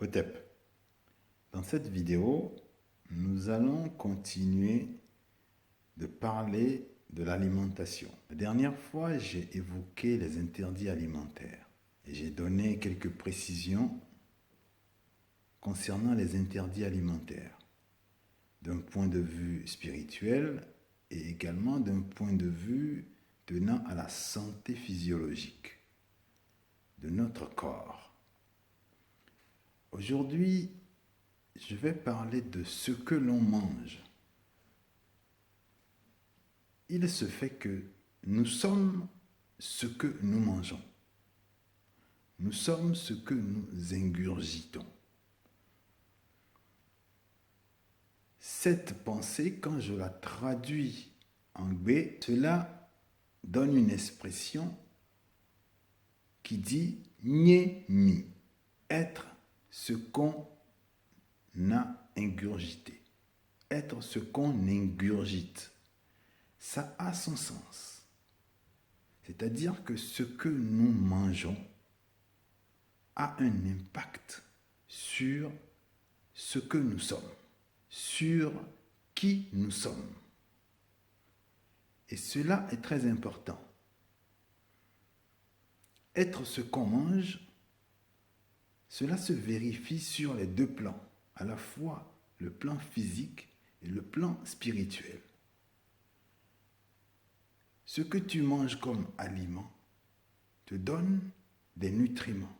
Hotep. Dans cette vidéo, nous allons continuer de parler de l'alimentation. La dernière fois, j'ai évoqué les interdits alimentaires et j'ai donné quelques précisions concernant les interdits alimentaires d'un point de vue spirituel et également d'un point de vue tenant à la santé physiologique de notre corps. Aujourd'hui, je vais parler de ce que l'on mange. Il se fait que nous sommes ce que nous mangeons. Nous sommes ce que nous ingurgitons. Cette pensée, quand je la traduis en B, cela donne une expression qui dit « nyemi », être ce qu'on a ingurgité, être ce qu'on ingurgite. Ça a son sens. C'est-à-dire que ce que nous mangeons a un impact sur ce que nous sommes, sur qui nous sommes. Et cela est très important. Être ce qu'on mange, cela se vérifie sur les deux plans, à la fois le plan physique et le plan spirituel. Ce que tu manges comme aliment te donne des nutriments,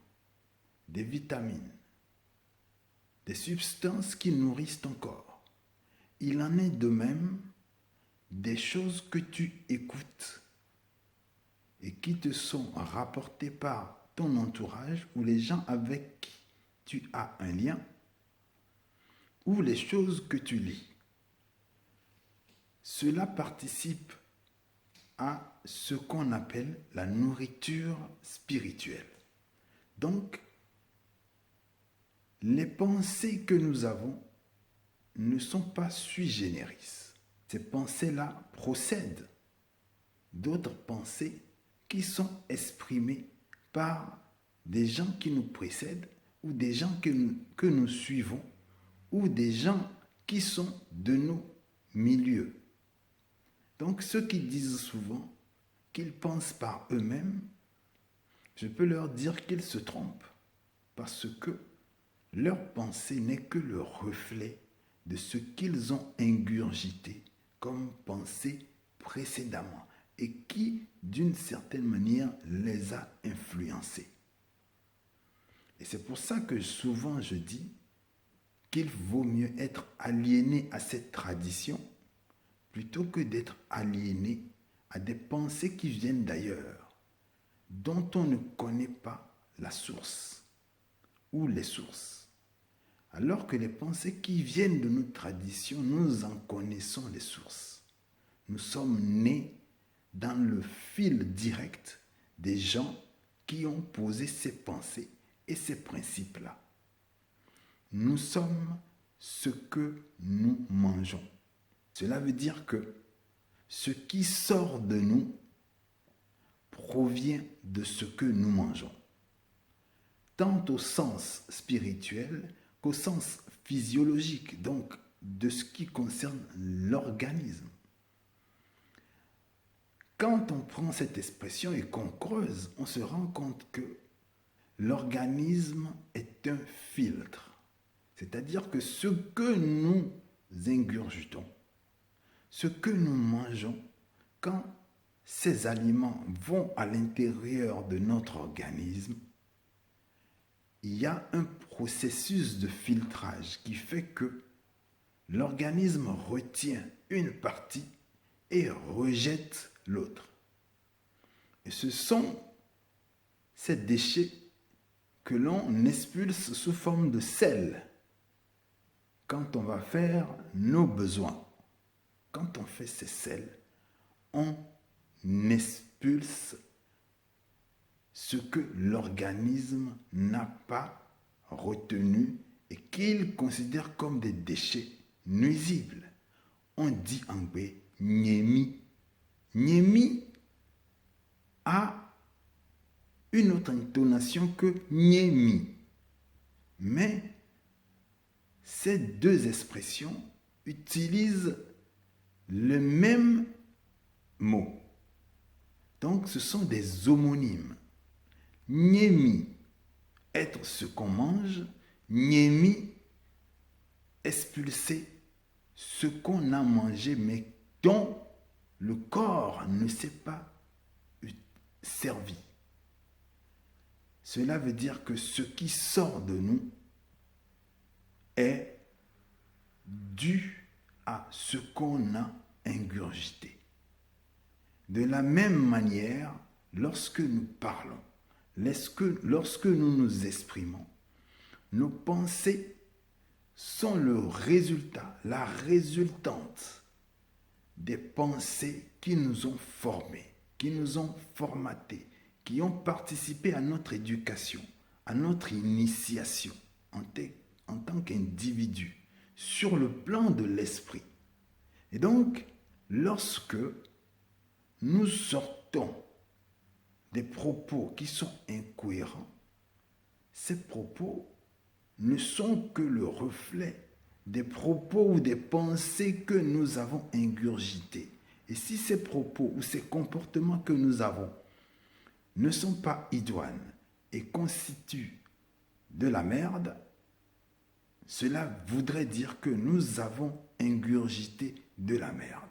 des vitamines, des substances qui nourrissent ton corps. Il en est de même des choses que tu écoutes et qui te sont rapportées par ton entourage ou les gens avec qui tu as un lien ou les choses que tu lis. Cela participe à ce qu'on appelle la nourriture spirituelle. Donc, les pensées que nous avons ne sont pas sui generis. Ces pensées-là procèdent d'autres pensées qui sont exprimées par des gens qui nous précèdent ou des gens que nous suivons ou des gens qui sont de nos milieux. Donc ceux qui disent souvent qu'ils pensent par eux-mêmes, je peux leur dire qu'ils se trompent parce que leur pensée n'est que le reflet de ce qu'ils ont ingurgité comme pensée précédemment et qui, d'une certaine manière, les a influencés. Et c'est pour ça que souvent je dis qu'il vaut mieux être aliéné à cette tradition plutôt que d'être aliéné à des pensées qui viennent d'ailleurs, dont on ne connaît pas la source ou les sources. Alors que les pensées qui viennent de nos traditions, nous en connaissons les sources. Nous sommes nés dans le fil direct des gens qui ont posé ces pensées et ces principes-là. Nous sommes ce que nous mangeons. Cela veut dire que ce qui sort de nous provient de ce que nous mangeons, tant au sens spirituel qu'au sens physiologique, donc de ce qui concerne l'organisme. Quand on prend cette expression et qu'on creuse, on se rend compte que l'organisme est un filtre. C'est-à-dire que ce que nous ingurgitons, ce que nous mangeons, quand ces aliments vont à l'intérieur de notre organisme, il y a un processus de filtrage qui fait que l'organisme retient une partie et rejette l'autre. Et ce sont ces déchets que l'on expulse sous forme de sel quand on va faire nos besoins. Quand on fait ces sels, on expulse ce que l'organisme n'a pas retenu et qu'il considère comme des déchets nuisibles. On dit en anglais nyemi. Nyemi a une autre intonation que nyemi. Mais ces deux expressions utilisent le même mot. Donc, ce sont des homonymes. Nyemi, être ce qu'on mange. Nyemi, expulser ce qu'on a mangé, mais dont le corps ne s'est pas servi. Cela veut dire que ce qui sort de nous est dû à ce qu'on a ingurgité. De la même manière, lorsque nous parlons, lorsque nous nous exprimons, nos pensées sont le résultat, la résultante des pensées qui nous ont formés, qui nous ont formatés, qui ont participé à notre éducation, à notre initiation en tant qu'individu sur le plan de l'esprit. Et donc, lorsque nous sortons des propos qui sont incohérents, ces propos ne sont que le reflet des propos ou des pensées que nous avons ingurgités. Et si ces propos ou ces comportements que nous avons ne sont pas idoines et constituent de la merde, cela voudrait dire que nous avons ingurgité de la merde.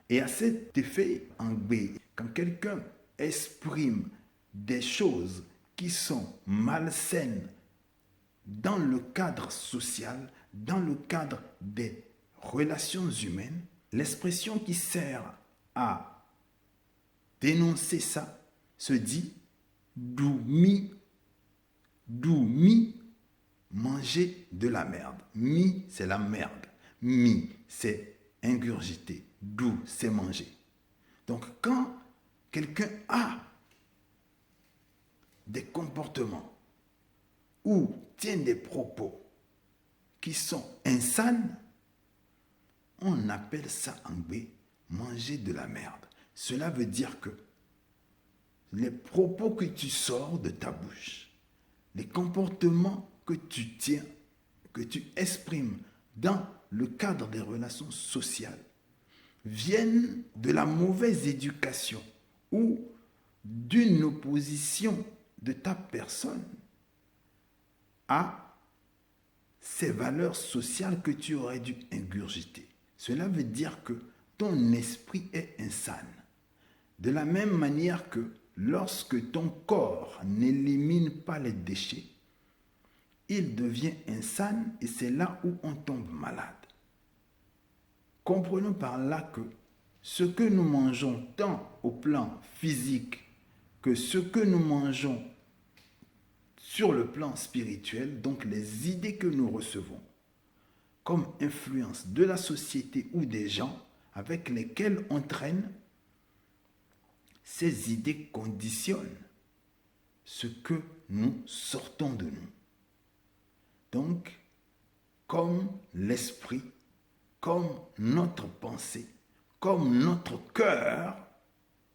Et à cet effet, en B, quand quelqu'un exprime des choses qui sont malsaines dans le cadre social, dans le cadre des relations humaines, l'expression qui sert à dénoncer ça se dit doumi, manger de la merde. Mi, c'est la merde. Mi, c'est ingurgiter. Dou, c'est manger. Donc, quand quelqu'un a des comportements ou tient des propos qui sont insanes, on appelle ça en B, manger de la merde. Cela veut dire que les propos que tu sors de ta bouche, les comportements que tu tiens, que tu exprimes dans le cadre des relations sociales, viennent de la mauvaise éducation ou d'une opposition de ta personne à ces valeurs sociales que tu aurais dû ingurgiter. Cela veut dire que ton esprit est insane. De la même manière que lorsque ton corps n'élimine pas les déchets, il devient insane et c'est là où on tombe malade. Comprenons par là que ce que nous mangeons tant au plan physique que ce que nous mangeons sur le plan spirituel, donc les idées que nous recevons comme influence de la société ou des gens avec lesquels on traîne, ces idées conditionnent ce que nous sortons de nous. Donc, comme l'esprit, comme notre pensée, comme notre cœur,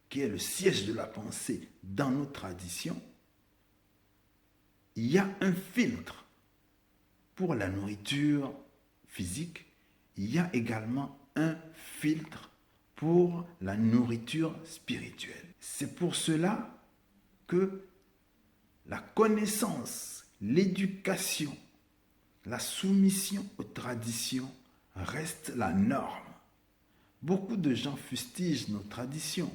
qui est le siège de la pensée dans nos traditions, il y a un filtre pour la nourriture physique, il y a également un filtre pour la nourriture spirituelle. C'est pour cela que la connaissance, l'éducation, la soumission aux traditions reste la norme. Beaucoup de gens fustigent nos traditions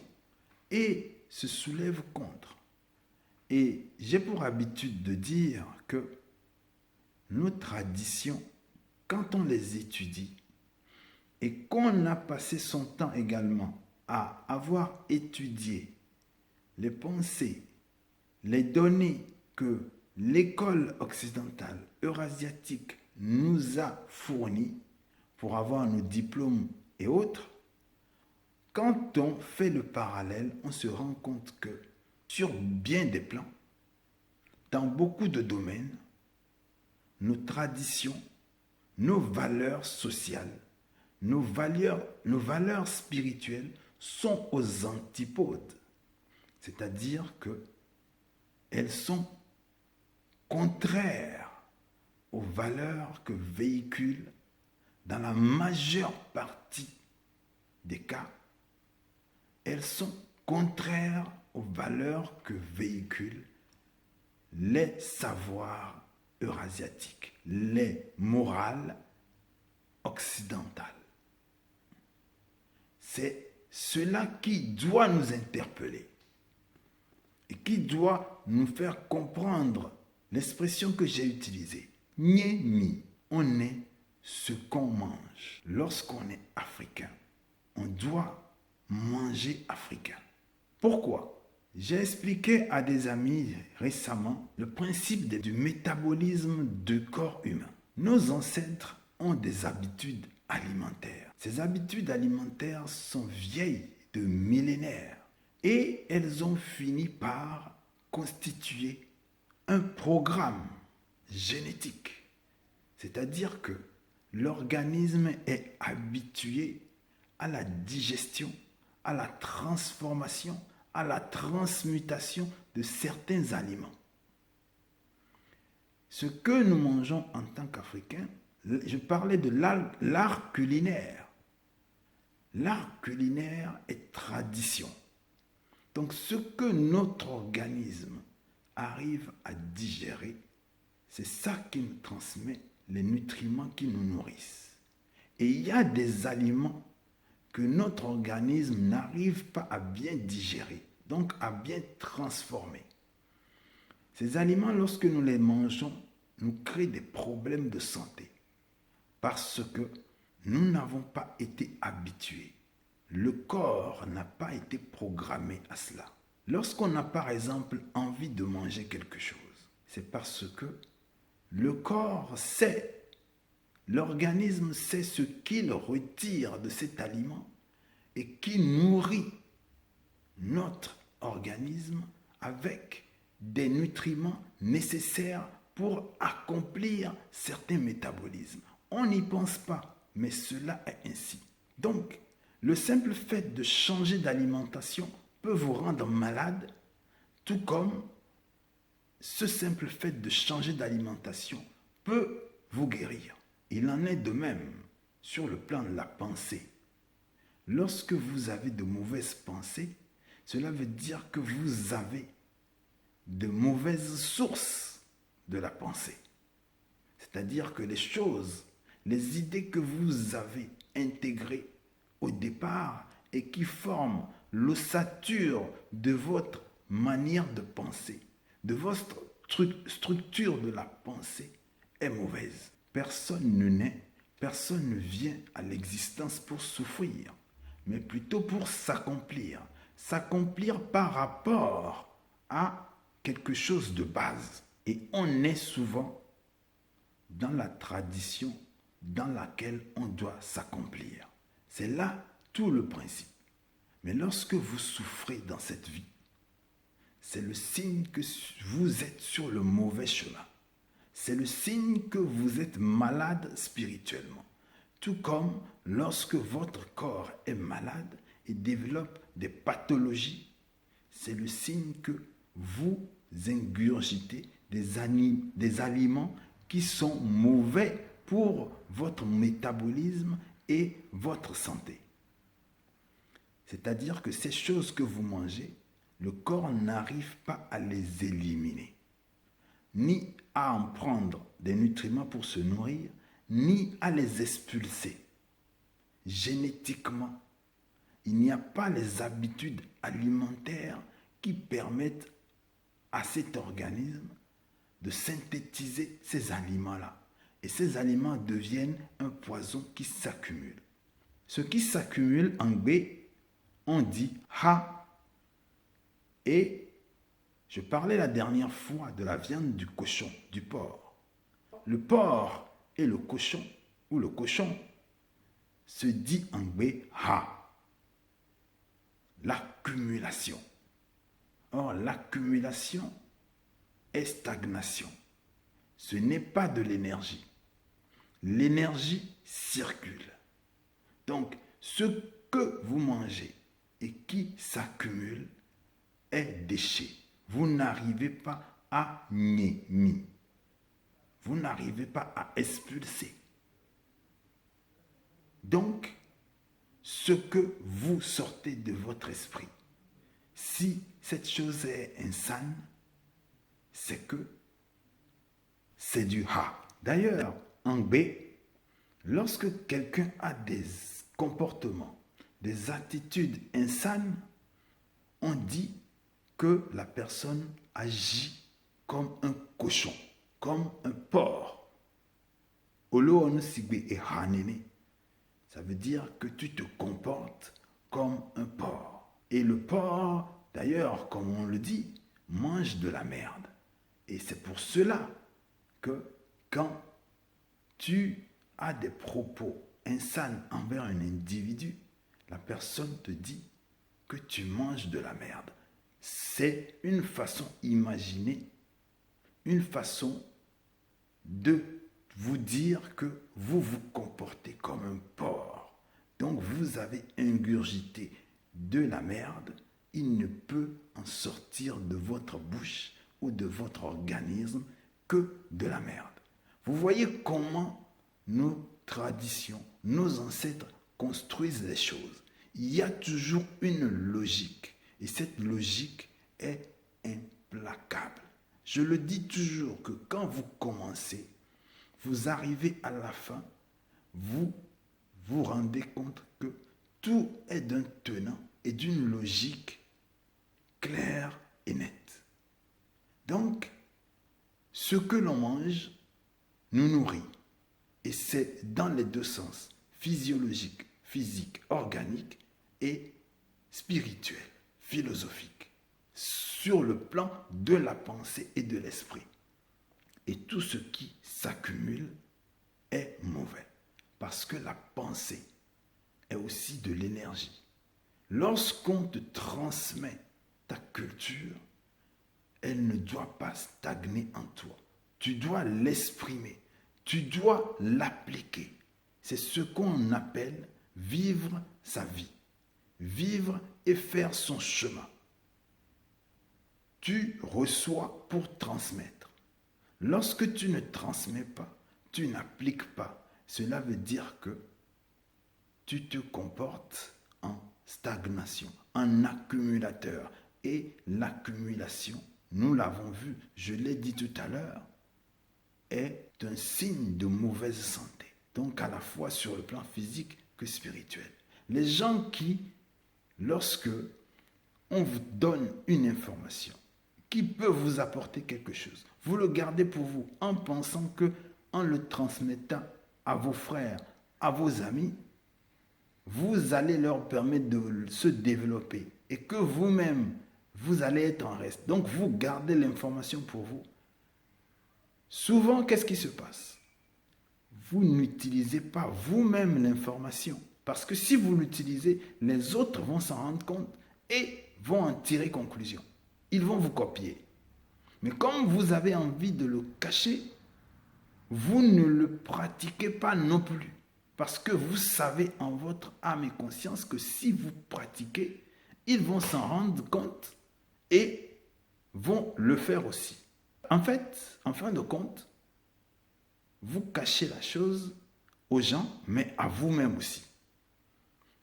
et se soulèvent contre. Et j'ai pour habitude de dire que nos traditions, quand on les étudie et qu'on a passé son temps également à avoir étudié les pensées, les données que l'école occidentale eurasiatique nous a fournies pour avoir nos diplômes et autres, quand on fait le parallèle, on se rend compte que sur bien des plans, dans beaucoup de domaines, nos traditions, nos valeurs sociales, nos valeurs spirituelles sont aux antipodes. C'est-à-dire qu'elles sont contraires aux valeurs que véhiculent, dans la majeure partie des cas, elles sont contraires aux valeurs que véhiculent les savoirs eurasiatiques, les morales occidentales. C'est cela qui doit nous interpeller et qui doit nous faire comprendre l'expression que j'ai utilisée. Nyemi, on est ce qu'on mange. Lorsqu'on est africain, on doit manger africain. Pourquoi? J'ai expliqué à des amis récemment le principe du métabolisme du corps humain. Nos ancêtres ont des habitudes alimentaires. Ces habitudes alimentaires sont vieilles de millénaires et elles ont fini par constituer un programme génétique. C'est-à-dire que l'organisme est habitué à la digestion, à la transformation, à la transmutation de certains aliments. Ce que nous mangeons en tant qu'Africains, je parlais de l'art culinaire. L'art culinaire est tradition. Donc ce que notre organisme arrive à digérer, c'est ça qui nous transmet les nutriments qui nous nourrissent. Et il y a des aliments que notre organisme n'arrive pas à bien digérer, donc à bien transformer. Ces aliments, lorsque nous les mangeons, nous créent des problèmes de santé parce que nous n'avons pas été habitués. Le corps n'a pas été programmé à cela. Lorsqu'on a par exemple envie de manger quelque chose, c'est parce que le corps sait, l'organisme sait ce qu'il retire de cet aliment et qui nourrit notre organisme avec des nutriments nécessaires pour accomplir certains métabolismes. On n'y pense pas, mais cela est ainsi. Donc, le simple fait de changer d'alimentation peut vous rendre malade, tout comme ce simple fait de changer d'alimentation peut vous guérir. Il en est de même sur le plan de la pensée. Lorsque vous avez de mauvaises pensées, cela veut dire que vous avez de mauvaises sources de la pensée. C'est-à-dire que les choses, les idées que vous avez intégrées au départ et qui forment l'ossature de votre manière de penser, de votre structure de la pensée est mauvaise. Personne ne naît, personne ne vient à l'existence pour souffrir, mais plutôt pour s'accomplir. S'accomplir par rapport à quelque chose de base. Et on est souvent dans la tradition dans laquelle on doit s'accomplir. C'est là tout le principe. Mais lorsque vous souffrez dans cette vie, c'est le signe que vous êtes sur le mauvais chemin. C'est le signe que vous êtes malade spirituellement. Tout comme lorsque votre corps est malade et développe des pathologies, c'est le signe que vous ingurgitez des aliments qui sont mauvais pour votre métabolisme et votre santé. C'est-à-dire que ces choses que vous mangez, le corps n'arrive pas à les éliminer, ni à en prendre des nutriments pour se nourrir, ni à les expulser. Génétiquement, il n'y a pas les habitudes alimentaires qui permettent à cet organisme de synthétiser ces aliments-là. Et ces aliments deviennent un poison qui s'accumule. Ce qui s'accumule en B, on dit ha. Et je parlais la dernière fois de la viande du cochon, du porc. Le porc et le cochon, ou le cochon, se dit en B ha. L'accumulation. Or, l'accumulation est stagnation. Ce n'est pas de l'énergie. L'énergie circule. Donc, ce que vous mangez et qui s'accumule est déchet. Vous n'arrivez pas à nyemi. vous n'arrivez pas à expulser. Donc, ce que vous sortez de votre esprit, si cette chose est insane, c'est que c'est du A. D'ailleurs, en B, lorsque quelqu'un a des comportements, des attitudes insanes, on dit que la personne agit comme un cochon, comme un porc. Olo sigbe et hanene. Ça veut dire que tu te comportes comme un porc. Et le porc, d'ailleurs, comme on le dit, mange de la merde. Et c'est pour cela que quand tu as des propos insanes envers un individu, la personne te dit que tu manges de la merde. C'est une façon imaginée, une façon de vous dire que vous vous comportez comme un porc. Donc vous avez ingurgité de la merde. Il ne peut en sortir de votre bouche ou de votre organisme que de la merde. Vous voyez comment nos traditions, nos ancêtres construisent les choses. Il y a toujours une logique. Et cette logique est implacable. Je le dis toujours que quand vous commencez, vous arrivez à la fin, vous vous rendez compte que tout est d'un tenant et d'une logique claire et nette. Donc, ce que l'on mange nous nourrit. Et c'est dans les deux sens, physiologique, physique, organique et spirituel, philosophique, sur le plan de la pensée et de l'esprit. Et tout ce qui s'accumule est mauvais. Parce que la pensée est aussi de l'énergie. Lorsqu'on te transmet ta culture, elle ne doit pas stagner en toi. Tu dois l'exprimer. Tu dois l'appliquer. C'est ce qu'on appelle vivre sa vie. Vivre et faire son chemin. Tu reçois pour transmettre. Lorsque tu ne transmets pas, tu n'appliques pas. Cela veut dire que tu te comportes en stagnation, en accumulateur. Et l'accumulation, nous l'avons vu, je l'ai dit tout à l'heure, est un signe de mauvaise santé. Donc à la fois sur le plan physique que spirituel. Les gens qui, lorsque on vous donne une information qui peut vous apporter quelque chose, vous le gardez pour vous en pensant que en le transmettant à vos frères, à vos amis, vous allez leur permettre de se développer et que vous-même, vous allez être en reste. Donc vous gardez l'information pour vous. Souvent, qu'est-ce qui se passe? Vous n'utilisez pas vous-même l'information. Parce que si vous l'utilisez, les autres vont s'en rendre compte et vont en tirer conclusion. Ils vont vous copier. Mais comme vous avez envie de le cacher, vous ne le pratiquez pas non plus. Parce que vous savez en votre âme et conscience que si vous pratiquez, ils vont s'en rendre compte et vont le faire aussi. En fait, en fin de compte, vous cachez la chose aux gens, mais à vous-même aussi.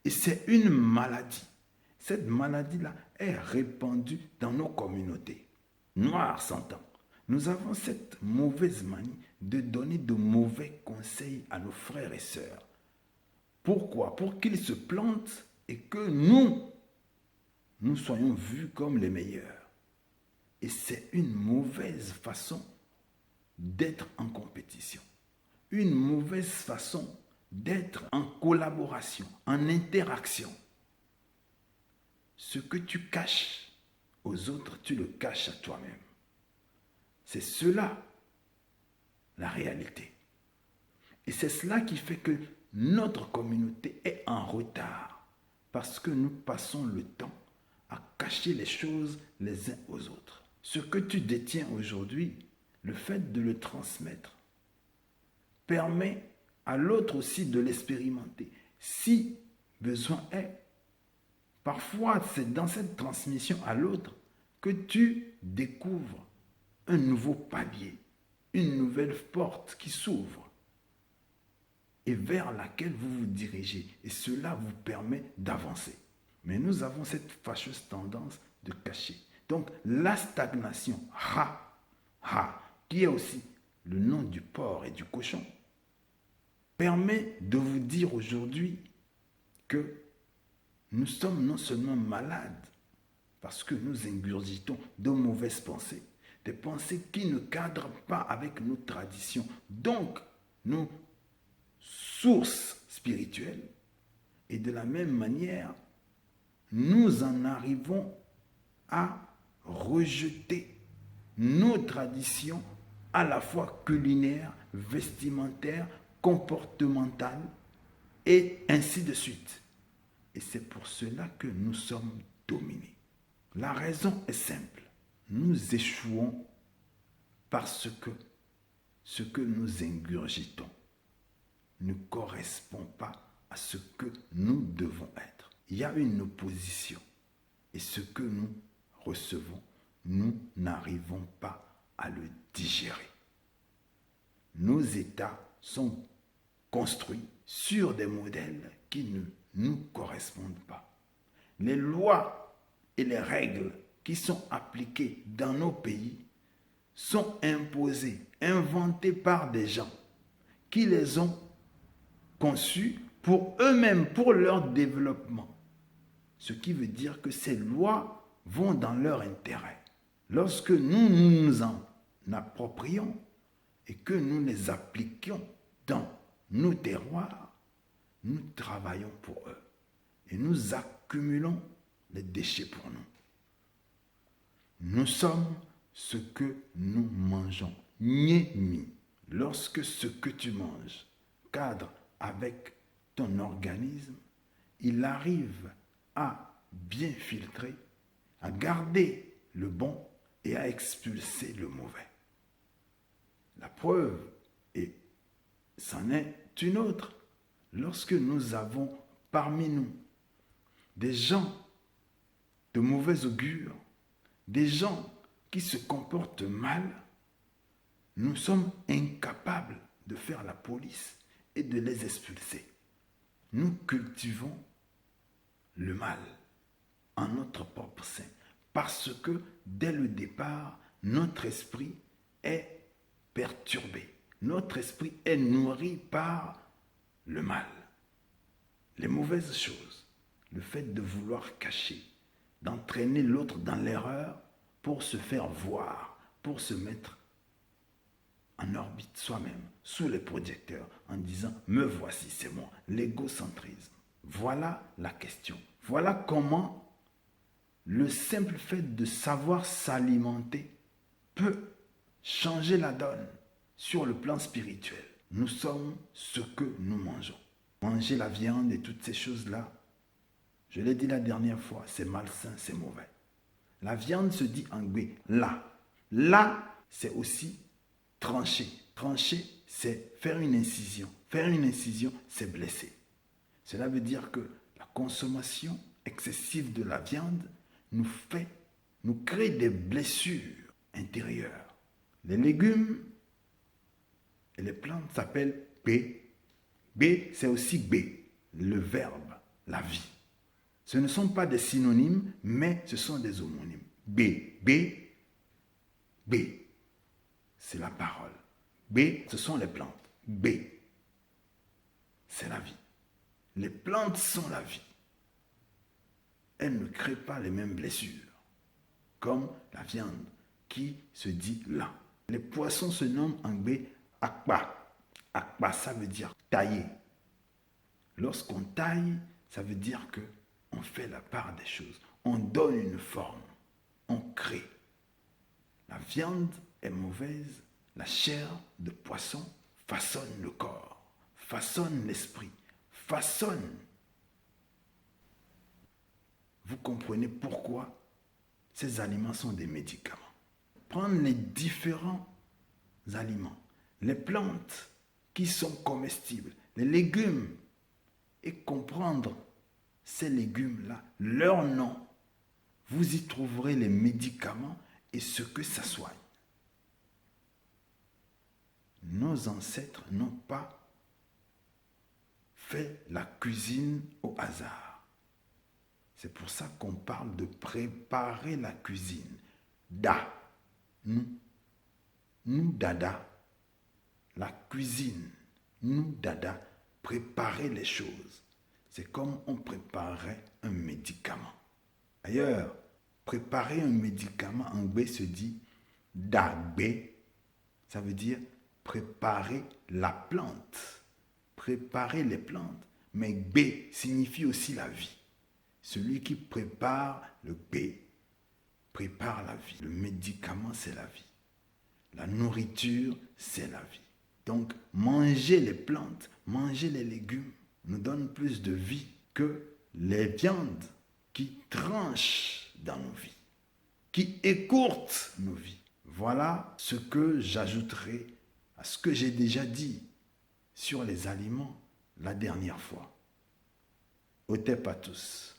Et c'est une maladie. Cette maladie-là est répandue dans nos communautés. Noirs s'entend. Nous avons cette mauvaise manie de donner de mauvais conseils à nos frères et sœurs. Pourquoi? Pour qu'ils se plantent et que nous soyons vus comme les meilleurs. Et c'est une mauvaise façon d'être en compétition. Une mauvaise façon d'être en collaboration, en interaction. Ce que tu caches aux autres, tu le caches à toi-même. C'est cela, la réalité. Et c'est cela qui fait que notre communauté est en retard. Parce que nous passons le temps à cacher les choses les uns aux autres. Ce que tu détiens aujourd'hui, le fait de le transmettre, permet à l'autre aussi de l'expérimenter, si besoin est. Parfois, c'est dans cette transmission à l'autre que tu découvres un nouveau palier une nouvelle porte qui s'ouvre et vers laquelle vous vous dirigez. Et cela vous permet d'avancer. Mais nous avons cette fâcheuse tendance de cacher. Donc la stagnation, qui est aussi le nom du porc et du cochon, permet de vous dire aujourd'hui que nous sommes non seulement malades, parce que nous ingurgitons de mauvaises pensées, des pensées qui ne cadrent pas avec nos traditions, donc nos sources spirituelles. Et de la même manière, nous en arrivons à rejeter nos traditions à la fois culinaires, vestimentaires, comportementales et ainsi de suite. Et c'est pour cela que nous sommes dominés. La raison est simple. Nous échouons parce que ce que nous ingurgitons ne correspond pas à ce que nous devons être. Il y a une opposition et ce que nous recevons, nous n'arrivons pas à le digérer. Nos états sont construits sur des modèles qui ne nous correspondent pas. Les lois et les règles qui sont appliquées dans nos pays sont imposées, inventées par des gens qui les ont conçues pour eux-mêmes, pour leur développement. Ce qui veut dire que ces lois vont dans leur intérêt. Lorsque nous nous en approprions et que nous les appliquions dans nos terroirs, nous travaillons pour eux et nous accumulons les déchets pour nous. Nous sommes ce que nous mangeons. Nyemi. Lorsque ce que tu manges cadre avec ton organisme, il arrive à bien filtrer, à garder le bon et à expulser le mauvais. La preuve, et c'en est une autre, lorsque nous avons parmi nous des gens de mauvais augure, des gens qui se comportent mal, nous sommes incapables de faire la police et de les expulser. Nous cultivons le mal en notre propre sein parce que dès le départ, notre esprit est perturbé. Notre esprit est nourri par le mal, les mauvaises choses, le fait de vouloir cacher, d'entraîner l'autre dans l'erreur pour se faire voir, pour se mettre en orbite soi-même, sous les projecteurs, en disant « me voici, c'est moi », l'égocentrisme. Voilà la question. Voilà comment le simple fait de savoir s'alimenter peut changer la donne sur le plan spirituel. Nous sommes ce que nous mangeons. Manger la viande et toutes ces choses-là, je l'ai dit la dernière fois, c'est malsain, c'est mauvais. La viande se dit en gbé, là. Là, c'est aussi trancher. Trancher, c'est faire une incision. Faire une incision, c'est blesser. Cela veut dire que la consommation excessive de la viande nous crée des blessures intérieures. Les légumes et les plantes s'appellent B. B, c'est aussi B, le verbe, la vie. Ce ne sont pas des synonymes, mais ce sont des homonymes. B, B, B, c'est la parole. B, ce sont les plantes. B, c'est la vie. Les plantes sont la vie. Elles ne créent pas les mêmes blessures, comme la viande qui se dit là. Les poissons se nomment en B akba. Akba, ça veut dire tailler. Lorsqu'on taille, ça veut dire que on fait la part des choses. On donne une forme. On crée. La viande est mauvaise. La chair de poisson façonne le corps, façonne l'esprit, façonne. Vous comprenez pourquoi ces aliments sont des médicaments. Prendre les différents aliments, les plantes qui sont comestibles, les légumes, et comprendre ces légumes-là, leur nom, vous y trouverez les médicaments et ce que ça soigne. nos ancêtres n'ont pas fait la cuisine au hasard. C'est pour ça qu'on parle de préparer la cuisine. Da, nous dada, la cuisine, nous dada, préparer les choses. C'est comme on préparait un médicament. D'ailleurs, préparer un médicament en B se dit dagbe. Ça veut dire préparer la plante, préparer les plantes. Mais B signifie aussi la vie. Celui qui prépare le B prépare la vie. Le médicament, c'est la vie. La nourriture, c'est la vie. Donc, manger les plantes, manger les légumes nous donne plus de vie que les viandes qui tranchent dans nos vies, qui écourtent nos vies. Voilà ce que j'ajouterai à ce que j'ai déjà dit sur les aliments la dernière fois. Otep à tous.